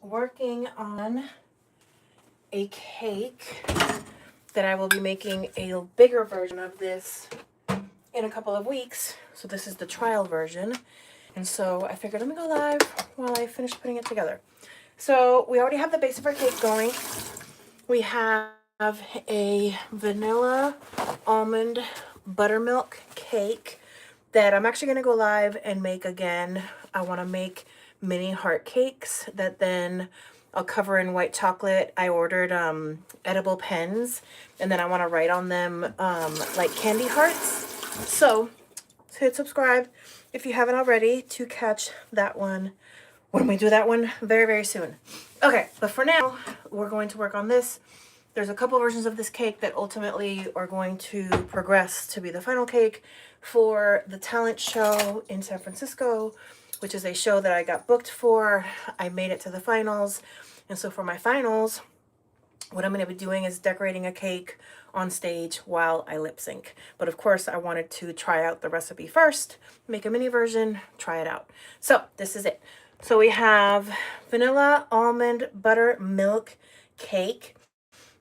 working on a cake that I will be making a bigger version of this in a couple of weeks. So this is the trial version. And so I figured let me go live while I finish putting it together. So we already have the base of our cake going. We have a vanilla almond buttermilk cake that I'm actually going to go live and make again. I want to make mini heart cakes that then I'll cover in white chocolate. I ordered edible pens, and then I want to write on them like candy hearts. So hit subscribe if you haven't already to catch that one when we do that one very, very soon. Okay, but for now, we're going to work on this. There's a couple versions of this cake that ultimately are going to progress to be the final cake for the talent show in San Francisco, which is a show that I got booked for. I made it to the finals. And so for my finals, what I'm going to be doing is decorating a cake on stage while I lip sync. But of course, I wanted to try out the recipe first, make a mini version, try it out. So this is it. So we have vanilla almond buttermilk cake.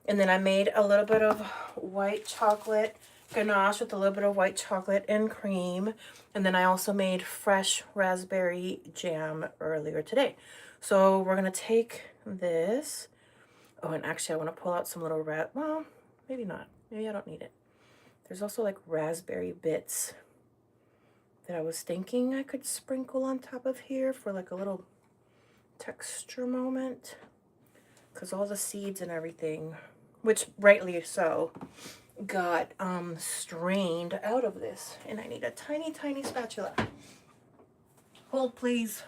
And then I made a little bit of white chocolate ganache with a little bit of white chocolate and cream. And then I also made fresh raspberry jam earlier today. So we're going to take this. Oh, and actually I want to pull out some little well, maybe not. Maybe I don't need it. There's also like raspberry bits that I was thinking I could sprinkle on top of here for like a little texture moment. Because all the seeds and everything, which rightly so, got strained out of this. And I need a tiny, tiny spatula. Hold, please.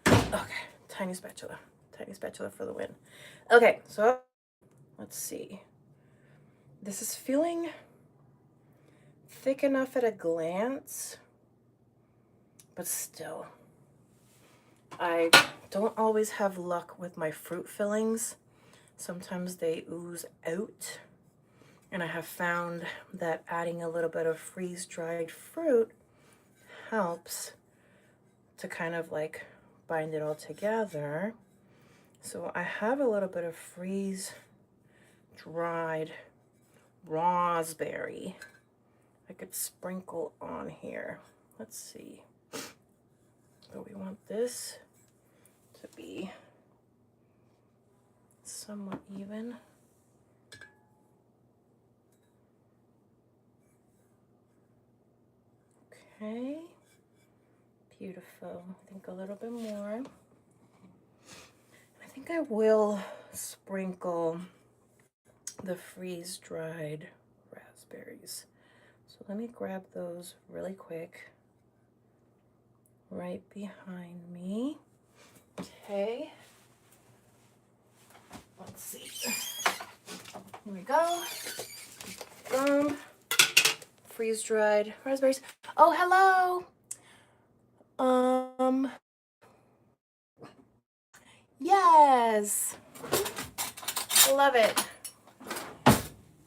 Okay, tiny spatula. Tiny spatula for the win. Okay, so let's see. This is feeling thick enough at a glance, but still. I don't always have luck with my fruit fillings. Sometimes they ooze out. And I have found that adding a little bit of freeze-dried fruit helps to kind of like bind it all together. So I have a little bit of freeze-dried raspberry I could sprinkle on here. Let's see. So we want this to be somewhat even. Okay, beautiful. I think a little bit more. I think I will sprinkle the freeze-dried raspberries. So let me grab those really quick. Right behind me. Okay. Let's see. Here we go. Freeze-dried raspberries. Oh, hello. Yes. Love it.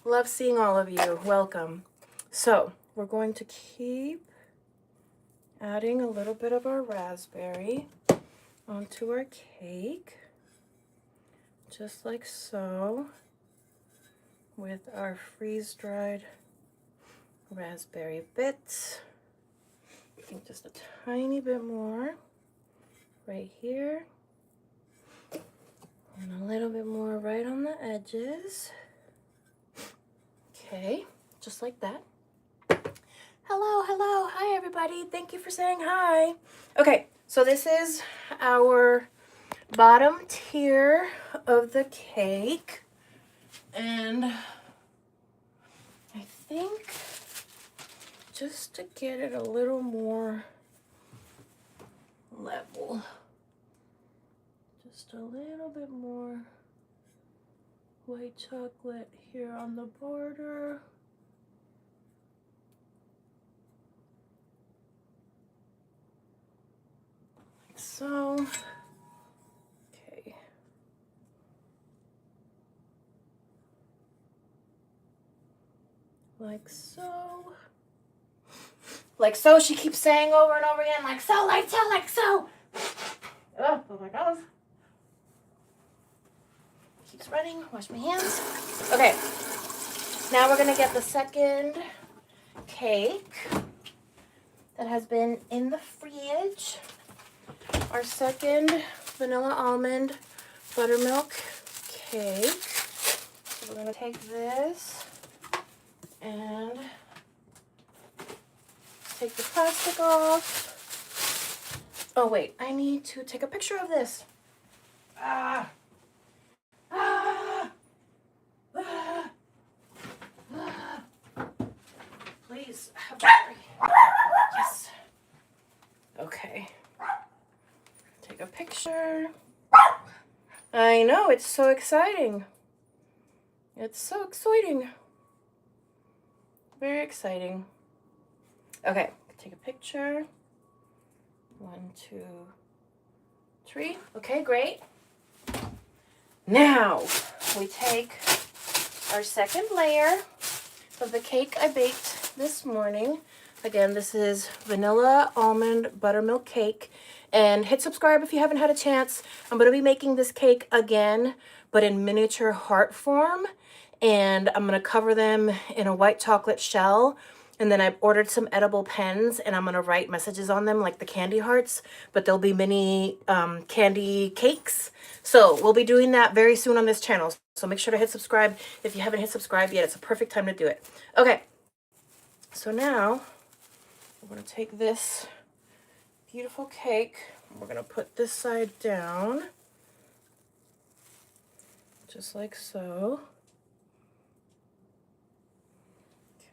Love seeing all of you. Welcome. So we're going to keep adding a little bit of our raspberry onto our cake, just like so, with our freeze-dried raspberry bits. I think just a tiny bit more right here, and a little bit more right on the edges. Okay, just like that. Hello, hello, hi everybody. Thank you for saying hi. Okay, so this is our bottom tier of the cake. And I think just to get it a little more level, just a little bit more white chocolate here on the border. Like so. Okay. Like so. Like so, she keeps saying over and over again, like so, like so, like so. Oh my gosh. keeps running. Wash my hands. Okay. Now we're going to get the second cake that has been in the fridge. Our second vanilla almond buttermilk cake. So we're going to take this and take the plastic off. Oh wait, I need to take a picture of this. Please, battery. Yes. Okay. Take a picture. I know, it's so exciting. It's so exciting. Very exciting. Okay, take a picture. 1, 2, 3. Okay, great. Now we take our second layer of the cake I baked this morning. Again, this is vanilla almond buttermilk cake. And hit subscribe if you haven't had a chance. I'm going to be making this cake again, but in miniature heart form. And I'm going to cover them in a white chocolate shell. And then I've ordered some edible pens, and I'm going to write messages on them like the candy hearts. But they'll be mini candy cakes. So we'll be doing that very soon on this channel. So make sure to hit subscribe if you haven't hit subscribe yet. It's a perfect time to do it. Okay. So now we're going to take this beautiful cake. We're going to put this side down. Just like so.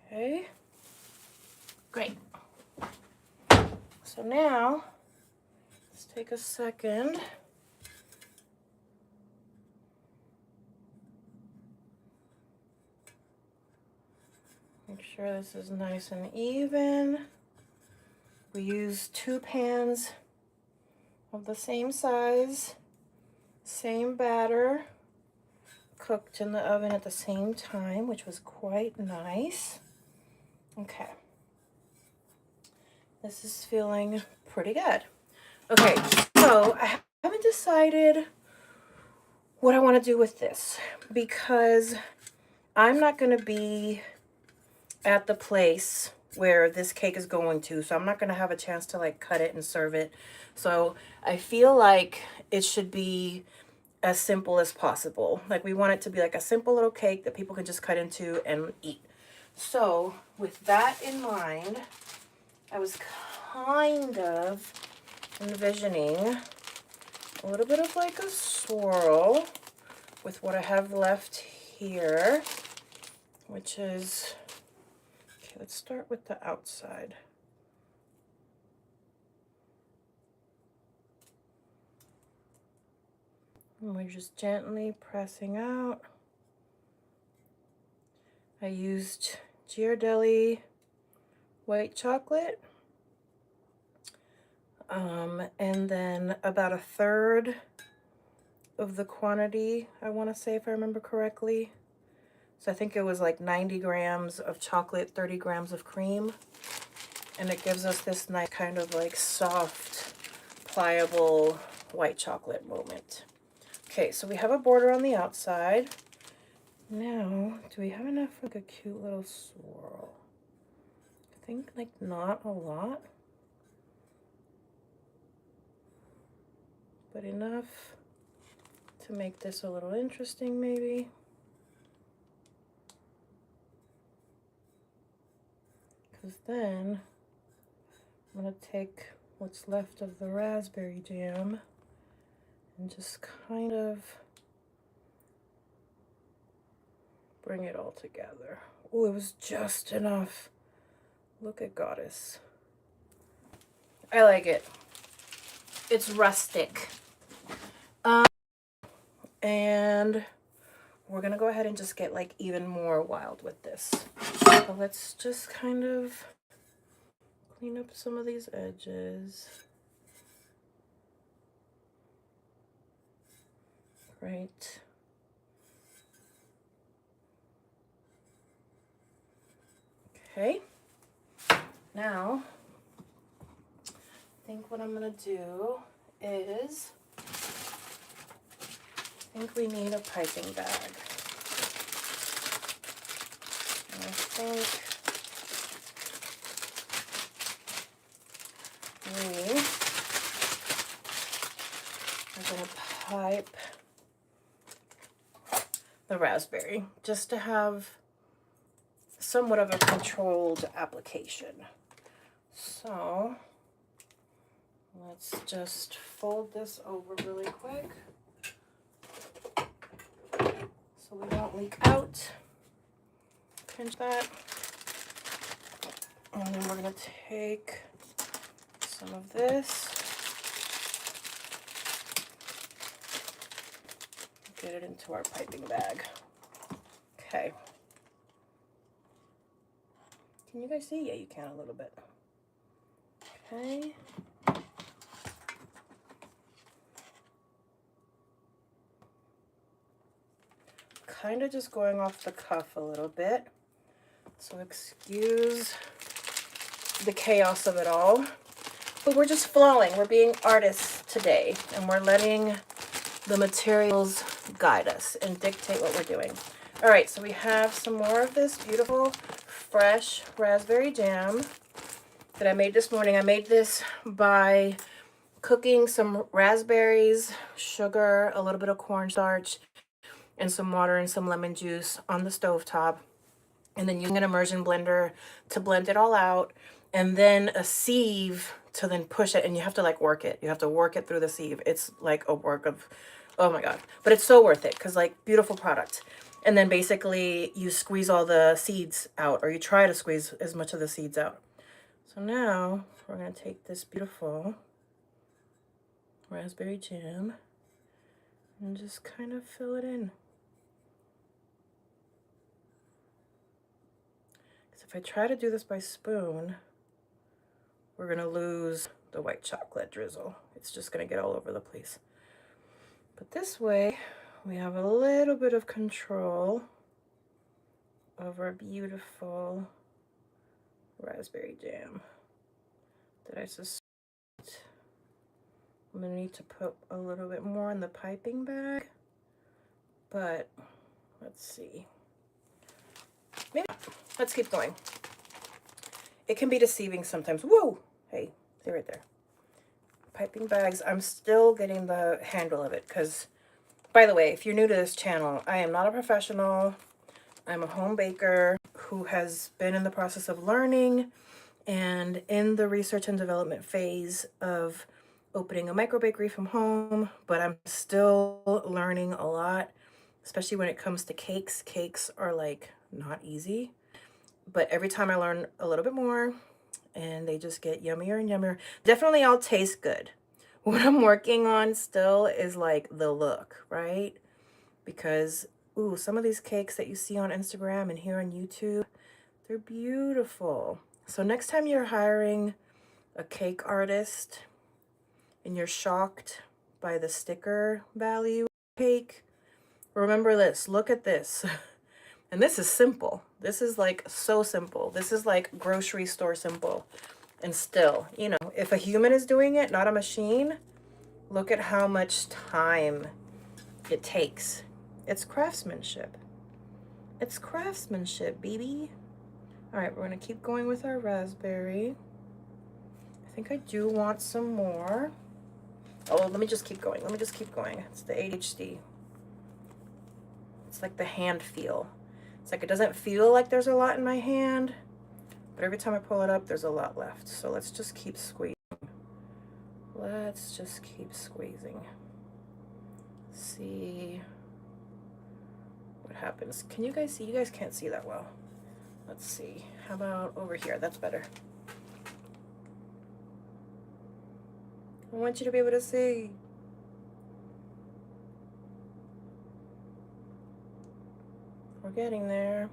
Okay. Great. So now, let's take a second. Make sure this is nice and even. We use 2 pans of the same size, same batter, cooked in the oven at the same time, which was quite nice. Okay. This is feeling pretty good. Okay, so I haven't decided what I want to do with this because I'm not going to be at the place where this cake is going to, so I'm not going to have a chance to like cut it and serve it. So I feel like it should be as simple as possible. Like we want it to be like a simple little cake that people can just cut into and eat. So with that in mind, I was kind of envisioning a little bit of like a swirl with what I have left here, which is, okay, let's start with the outside. And we're just gently pressing out. I used Ghirardelli white chocolate. And then about 1/3 of the quantity, I want to say, if I remember correctly. So I think it was like 90 grams of chocolate, 30 grams of cream. And it gives us this nice kind of like soft, pliable white chocolate moment. Okay, so we have a border on the outside. Now, do we have enough for like a cute little swirl? I think like not a lot, but enough to make this a little interesting maybe. Because then I'm going to take what's left of the raspberry jam and just kind of bring it all together. Oh, it was just enough. Look at Goddess. I like it. It's rustic. And we're gonna go ahead and just get like even more wild with this. So let's just kind of clean up some of these edges. Right. Okay. Now, I think what I'm gonna do is think we need a piping bag. And I think we are going to pipe the raspberry just to have somewhat of a controlled application. So let's just fold this over really quick so we don't leak out. Pinch that. And then we're going to take some of this, get it into our piping bag. Okay. Can you guys see? Yeah, you can a little bit. Okay. Kind of just going off the cuff a little bit. So excuse the chaos of it all. But we're just flowing. We're being artists today. And we're letting the materials guide us and dictate what we're doing. All right, so we have some more of this beautiful fresh raspberry jam that I made this morning. I made this by cooking some raspberries, sugar, a little bit of cornstarch, and some water and some lemon juice on the stovetop. And then using an immersion blender to blend it all out. And then a sieve to then push it. And you have to like work it. You have to work it through the sieve. It's like a work of, oh my God. But it's so worth it because like beautiful product. And then basically you squeeze all the seeds out, or you try to squeeze as much of the seeds out. So now we're going to take this beautiful raspberry jam and just kind of fill it in. Because if I try to do this by spoon, we're going to lose the white chocolate drizzle. It's just going to get all over the place. But this way, we have a little bit of control of our beautiful raspberry jam that I suspect I'm going to need to put a little bit more in the piping bag. But let's see. Maybe not. Let's keep going. It can be deceiving sometimes. Whoa! Hey, stay right there. Piping bags, I'm still getting the handle of it because, by the way, if you're new to this channel, I am not a professional. I'm a home baker who has been in the process of learning and in the research and development phase of opening a micro bakery from home, but I'm still learning a lot, especially when it comes to cakes. Cakes are like not easy, but every time I learn a little bit more and they just get yummier and yummier. Definitely all taste good. What I'm working on still is like the look, right? Because, ooh, some of these cakes that you see on Instagram and here on YouTube, they're beautiful. So next time you're hiring a cake artist and you're shocked by the sticker value of cake, remember this, look at this. And this is simple. This is like so simple. This is like grocery store simple. And still, you know, if a human is doing it, not a machine, look at how much time it takes. It's craftsmanship. It's craftsmanship, baby. All right, we're gonna keep going with our raspberry. I think I do want some more. Oh, let me just keep going. Let me just keep going. It's the ADHD. It's like the hand feel. It's like it doesn't feel like there's a lot in my hand, but every time I pull it up, there's a lot left. So let's just keep squeezing. Let's just keep squeezing. See what happens. Can you guys see? You guys can't see that well. Let's see. How about over here? That's better. I want you to be able to see. We're getting there.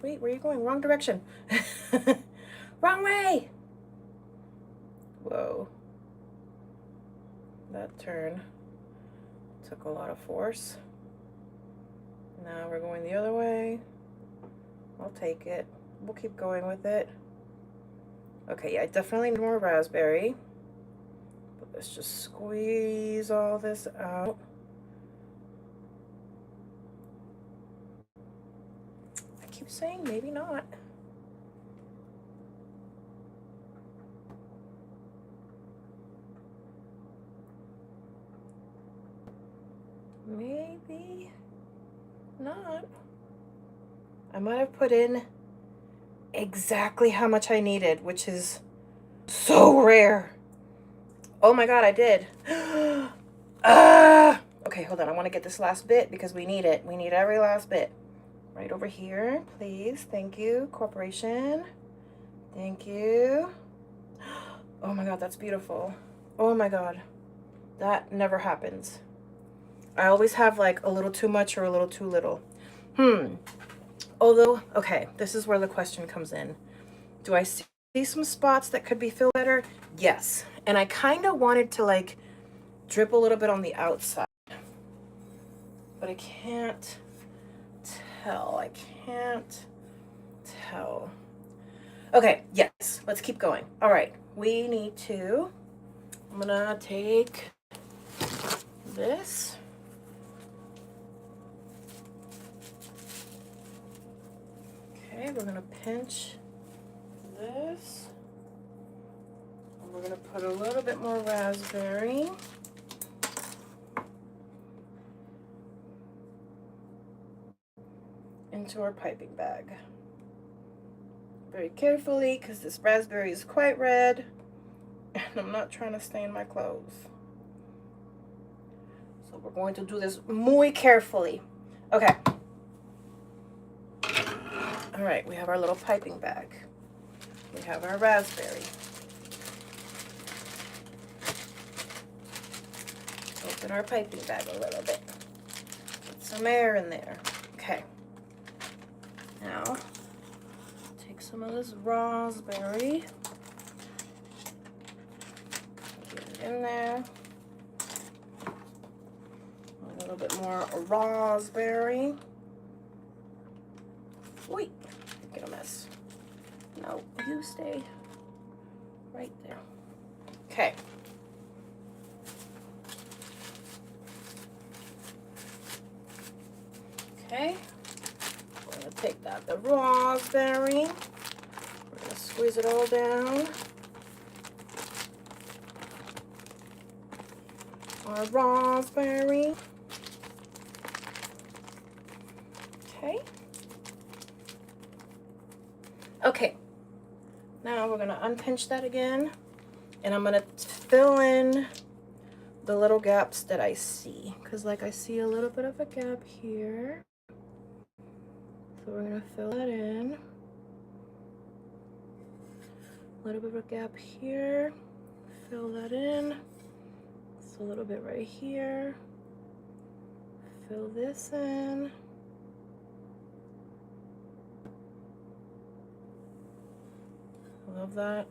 Wait, where are you going? Wrong direction. Wrong way. Whoa. That turn took a lot of force. Now we're going the other way. I'll take it. We'll keep going with it. Okay, yeah, I definitely need more raspberry. But let's just squeeze all this out. keep saying maybe not. Maybe not. I might have put in exactly how much I needed, which is so rare. Oh my God, I did. Okay, hold on. I want to get this last bit because we need it. We need every last bit. Right over here, please. Thank you, corporation. Thank you. Oh my God, that's beautiful. Oh my God, that never happens. I always have like a little too much or a little too little. Although, okay, this is where the question comes in. Do I see some spots that could be filled better? Yes. And I kind of wanted to like drip a little bit on the outside, but I can't tell. I can't tell. Okay, yes, let's keep going. All right, we need to, I'm gonna take this. Okay, we're gonna pinch this. And we're gonna put a little bit more raspberry. Into our piping bag. Very carefully, because this raspberry is quite red, and I'm not trying to stain my clothes. So we're going to do this muy carefully. Okay. All right, we have our little piping bag. We have our raspberry. Open our piping bag a little bit. Get some air in there. Okay. Now, take some of this raspberry. Get it in there. A little bit more raspberry. Wait, get a mess. No, you stay right there. Okay. Okay. We're gonna take the raspberry. We're gonna squeeze it all down. Our raspberry. Okay. Okay. Now we're gonna unpinch that again, and I'm gonna fill in the little gaps that I see, because like I see a little bit of a gap here. So we're gonna fill that in. A little bit of a gap here. Fill that in. It's a little bit right here. Fill this in. Love that.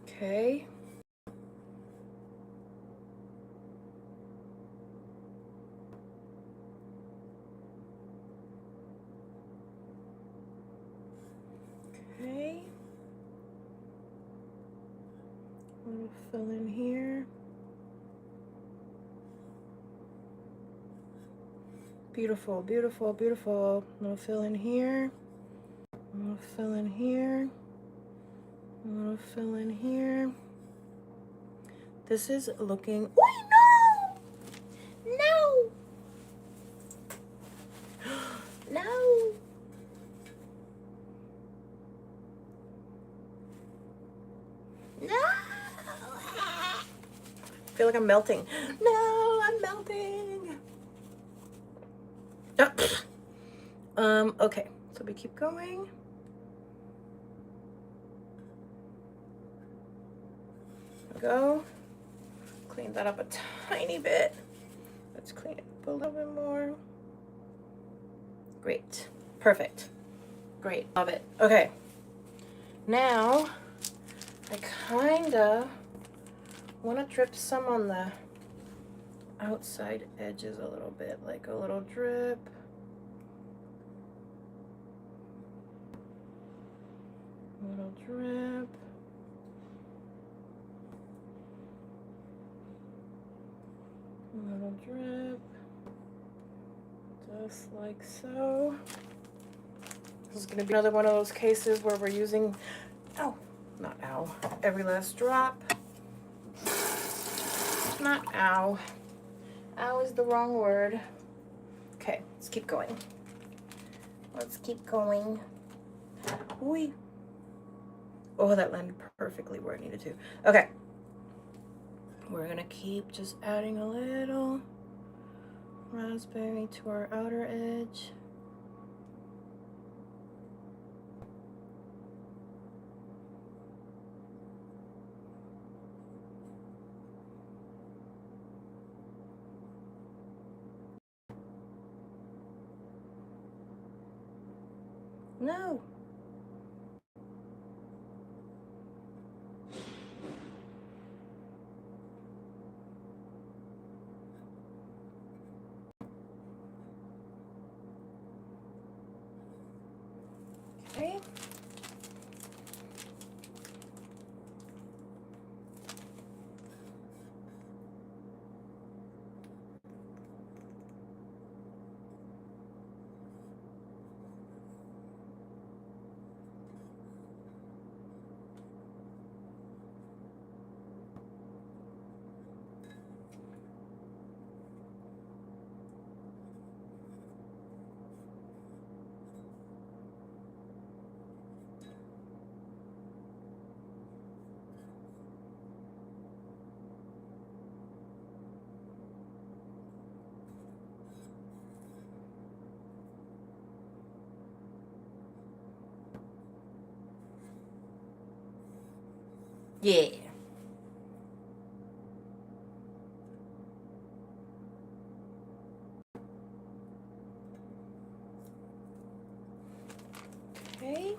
Okay. Okay. I'm gonna fill in here. Beautiful, beautiful, beautiful. I'm gonna fill in here. I'm gonna fill in here. I'm gonna fill in here. This is looking. Wait, no! No! No! No! I feel like I'm melting. No, I'm melting. Okay, so we keep going. Go. Clean that up a tiny bit. Let's clean it up a little bit more. Great. Perfect. Great. Love it. Okay. Now, I kinda want to drip some on the outside edges a little bit, like a little drip. A little drip. A little drip. Just like so. This is going to be another one of those cases where we're using, ow, not ow, every last drop. Not ow. Ow is the wrong word. Okay, let's keep going. Let's keep going. Ooh. Oh, that landed perfectly where it needed to. Okay. We're going to keep just adding a little raspberry to our outer edge. No. Okay. Yeah. Okay.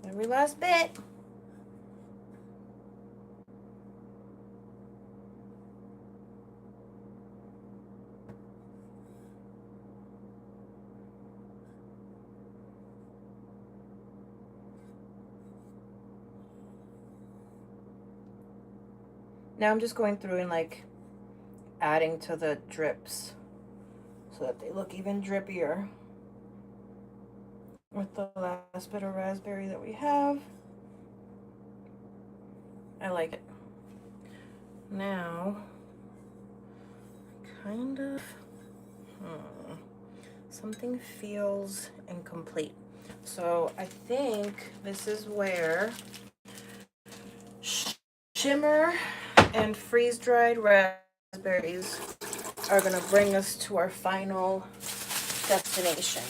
Every last bit. Now I'm just going through and like adding to the drips so that they look even drippier with the last bit of raspberry that we have. I like it. Now, kind of, something feels incomplete. So I think this is where shimmer and freeze-dried raspberries are gonna bring us to our final destination.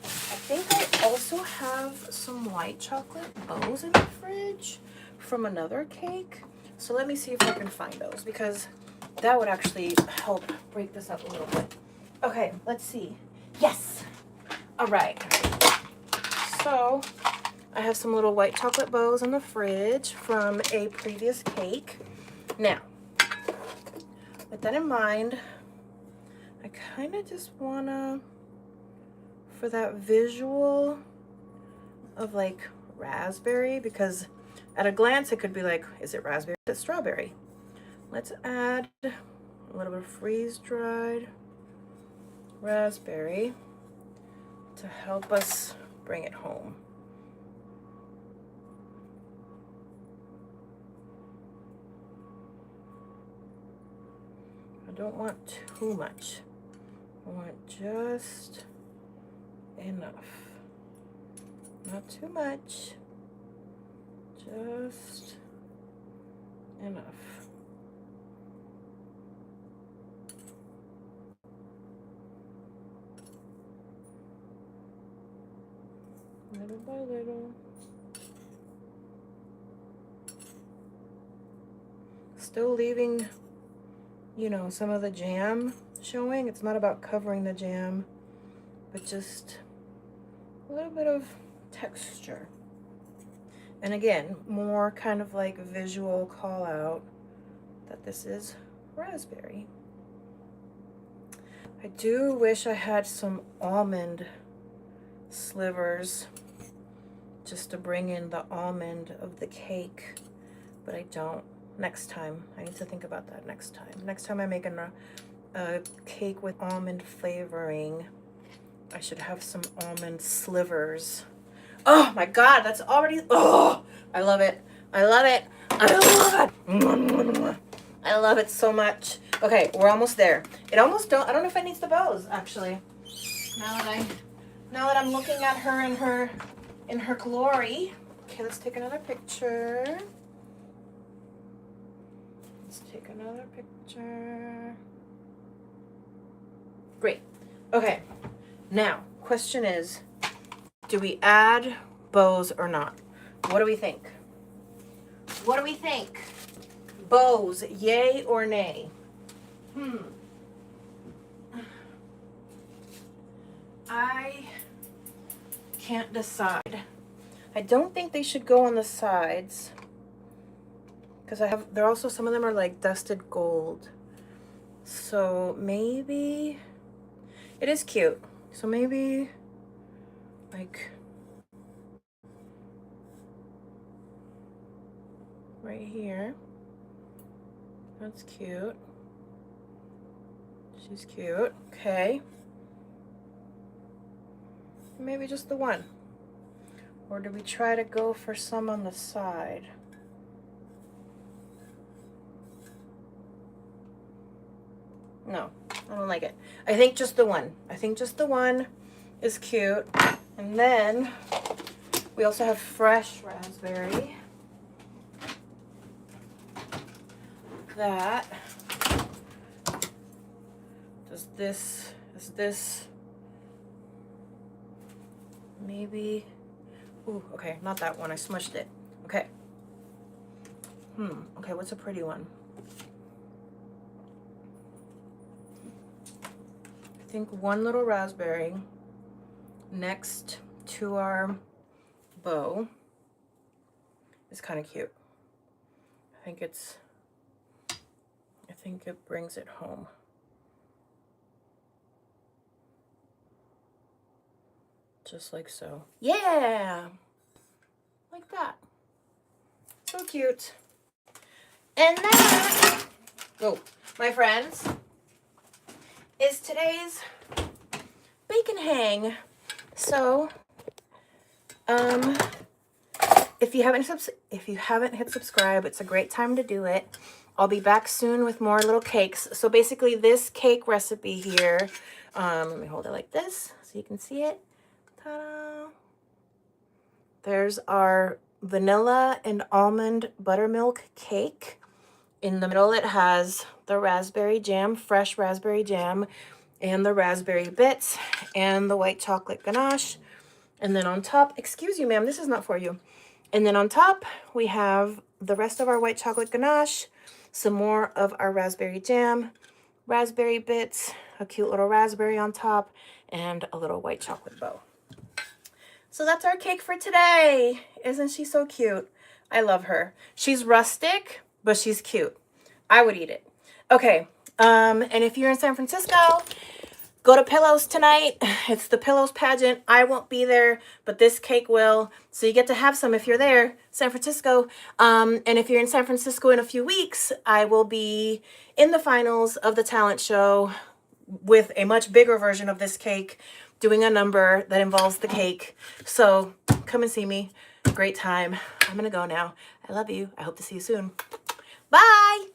I think I also have some white chocolate bows in the fridge from another cake. So let me see if I can find those, because that would actually help break this up a little bit. Okay, let's see. Yes! All right. So I have some little white chocolate bows in the fridge from a previous cake. Now, with that in mind, I kind of just wanna, for that visual of like raspberry, because at a glance it could be like, is it raspberry? Is it strawberry? Let's add a little bit of freeze-dried raspberry to help us bring it home. I don't want too much. I want just enough. Not too much. Just enough. Little by little. Still leaving, you know, some of the jam showing. It's not about covering the jam, but just a little bit of texture. And again, more kind of like visual call out that this is raspberry. I do wish I had some almond slivers just to bring in the almond of the cake, but I don't. Next time. I need to think about that next time. Next time I make a cake with almond flavoring. I should have some almond slivers. Oh my God, that's already, oh, I love it. I love it. I love it. I love it so much. Okay, we're almost there. It almost I don't know if it needs the bows, actually. Now that I'm looking at her in her glory. Okay, let's take another picture. Let's take another picture. Great. Okay. Now, question is, do we add bows or not? What do we think? What do we think? Bows, yay or nay? I can't decide. I don't think they should go on the sides because they're also, some of them are like dusted gold. So maybe, it is cute. So maybe like right here. That's cute. She's cute. Okay. Maybe just the one. Or do we try to go for some on the side? No, I don't like it. I think just the one. I think just the one is cute. And then we also have fresh raspberry. That is this maybe, ooh, okay, not that one, I smushed it. Okay. Okay, what's a pretty one? I think one little raspberry next to our bow is kind of cute. I think it brings it home. Just like so. Yeah! Like that. So cute. And that, oh, my friends, is today's bacon hang. So, if you haven't hit subscribe, it's a great time to do it. I'll be back soon with more little cakes. So basically this cake recipe here, let me hold it like this so you can see it. Ta-da. There's our vanilla and almond buttermilk cake. In the middle it has the raspberry jam, fresh raspberry jam, and the raspberry bits, and the white chocolate ganache. And then on top, excuse you ma'am, this is not for you. And then on top, we have the rest of our white chocolate ganache, some more of our raspberry jam, raspberry bits, a cute little raspberry on top, and a little white chocolate bow. So that's our cake for today. Isn't she so cute? I love her. She's rustic, but she's cute. I would eat it. Okay, and if you're in San Francisco, go to Pillows tonight. It's the Pillows pageant. I won't be there, but this cake will. So you get to have some if you're there, San Francisco. And if you're in San Francisco in a few weeks, I will be in the finals of the talent show with a much bigger version of this cake, doing a number that involves the cake. So come and see me. Great time. I'm gonna go now. I love you. I hope to see you soon. Bye.